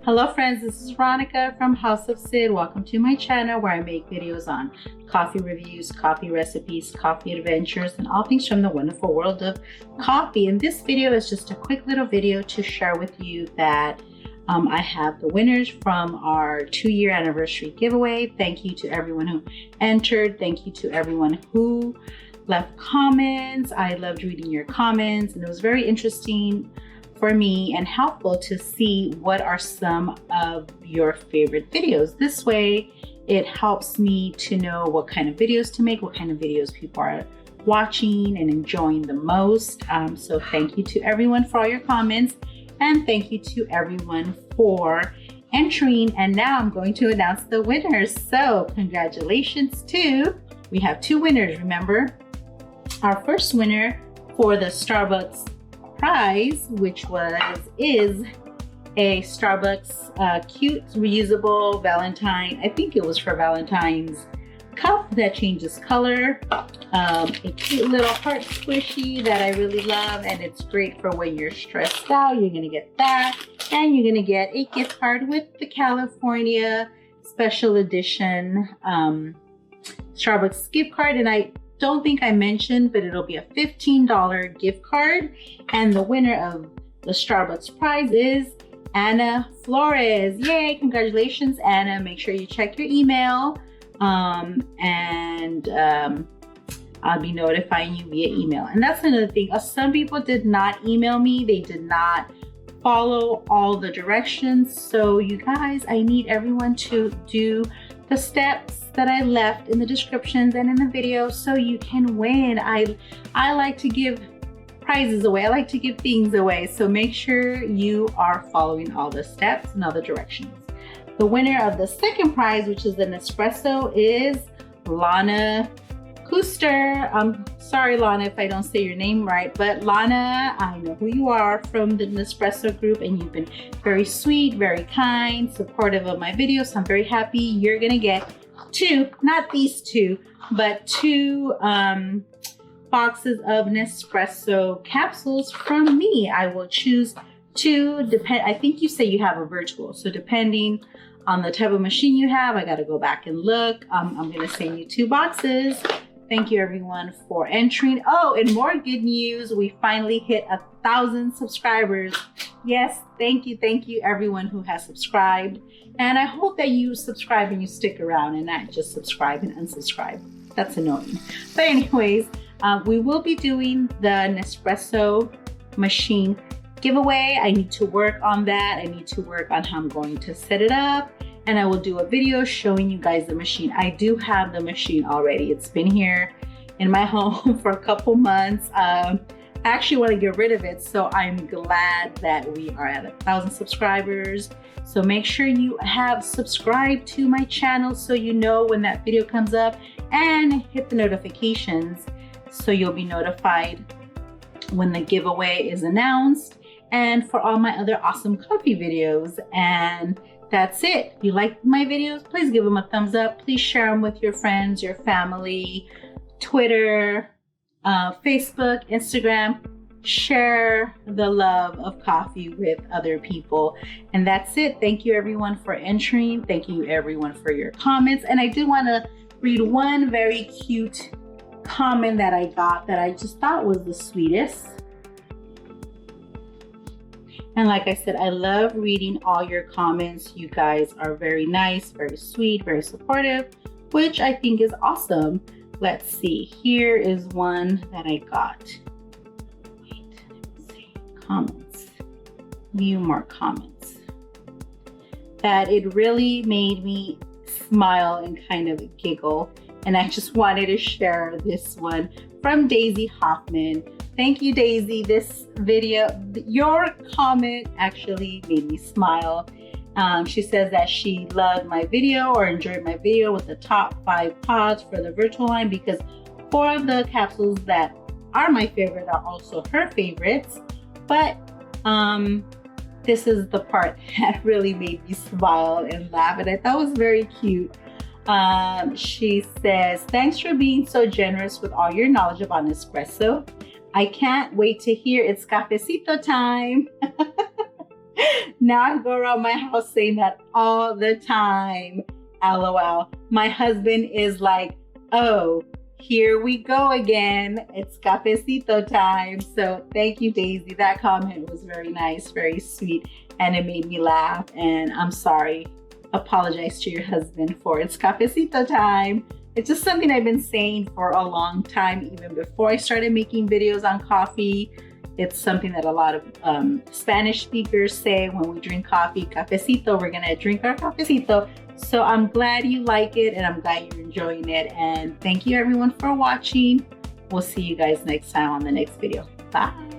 Hello friends, this is Veronica from House of Cid. Welcome to my channel where I make videos on coffee reviews, coffee recipes, coffee adventures, and all things from the wonderful world of coffee. And this video is just a quick little video to share with you that I have the winners from our 2-year anniversary giveaway. Thank you to everyone who entered. Thank you to everyone who left comments. I loved reading your comments, and it was very interesting for me and helpful to see what are some of your favorite videos. This way, it helps me to know what kind of videos to make, what kind of videos people are watching and enjoying the most. So thank you to everyone for all your comments, and thank you to everyone for entering. And now I'm going to announce the winners. So congratulations we have 2 winners, remember? Our first winner for the Starbucks prize, which is a Starbucks cute reusable Valentine, I think it was for Valentine's, cup that changes color, a cute little heart squishy that I really love, and it's great for when you're stressed out. You're gonna get that, and you're gonna get a gift card with the California special edition Starbucks gift card. And I don't think I mentioned, but it'll be a $15 gift card. And the winner of the Starbucks prize is Anna Flores. Yay, congratulations, Anna. Make sure you check your email, and I'll be notifying you via email. And that's another thing. Some people did not email me. They did not follow all the directions. So you guys, I need everyone to do the steps that I left in the descriptions and in the video so you can win. I like to give prizes away. I like to give things away. So make sure you are following all the steps and all the directions. The winner of the second prize, which is an espresso, is Lana Kuster. I'm sorry, Lana, if I don't say your name right, but Lana, I know who you are from the Nespresso group, and you've been very sweet, very kind, supportive of my videos. So I'm very happy. You're gonna get 2, not these 2, but 2 boxes of Nespresso capsules from me. I will choose 2, I think you say you have a virtual, so depending on the type of machine you have, I gotta go back and look. I'm gonna send you 2 boxes. Thank you everyone for entering. Oh, and more good news, we finally hit 1,000 subscribers. Yes, thank you everyone who has subscribed. And I hope that you subscribe and you stick around and not just subscribe and unsubscribe. That's annoying. But anyways, we will be doing the Nespresso machine giveaway. I need to work on that. I need to work on how I'm going to set it up. And I will do a video showing you guys the machine. I do have the machine already. It's been here in my home for a couple months. I actually want to get rid of it. So I'm glad that we are at 1,000 subscribers. So make sure you have subscribed to my channel so you know when that video comes up, and hit the notifications so you'll be notified when the giveaway is announced, and for all my other awesome coffee videos. And that's it. If you like my videos, please give them a thumbs up. Please share them with your friends, your family, Twitter, Facebook, Instagram. Share the love of coffee with other people. And that's it. Thank you everyone for entering. Thank you everyone for your comments. And I did want to read one very cute comment that I got that I just thought was the sweetest. And like I said, I love reading all your comments. You guys are very nice, very sweet, very supportive, which I think is awesome. Let's see. Here is one that I got. Wait, let me see. Comments. View more comments. That it really made me smile and kind of giggle. And I just wanted to share this one from Daisy Hoffman. Thank you, Daisy. This video, your comment actually made me smile. She says that she loved my video or enjoyed my video with the top 5 pods for the virtual line, because 4 of the capsules that are my favorite are also her favorites. But this is the part that really made me smile and laugh, and I thought it was very cute. She says, thanks for being so generous with all your knowledge about Nespresso. I can't wait to hear it's cafecito time. Now I go around my house saying that all the time. LOL. My husband is like, oh, here we go again. It's cafecito time. So thank you, Daisy. That comment was very nice, very sweet, and it made me laugh. And I'm sorry. Apologize to your husband for it's cafecito time. It's just something I've been saying for a long time, even before I started making videos on coffee. It's something that a lot of Spanish speakers say when we drink coffee, cafecito, we're gonna drink our cafecito. So I'm glad you like it and I'm glad you're enjoying it. And thank you everyone for watching. We'll see you guys next time on the next video. Bye.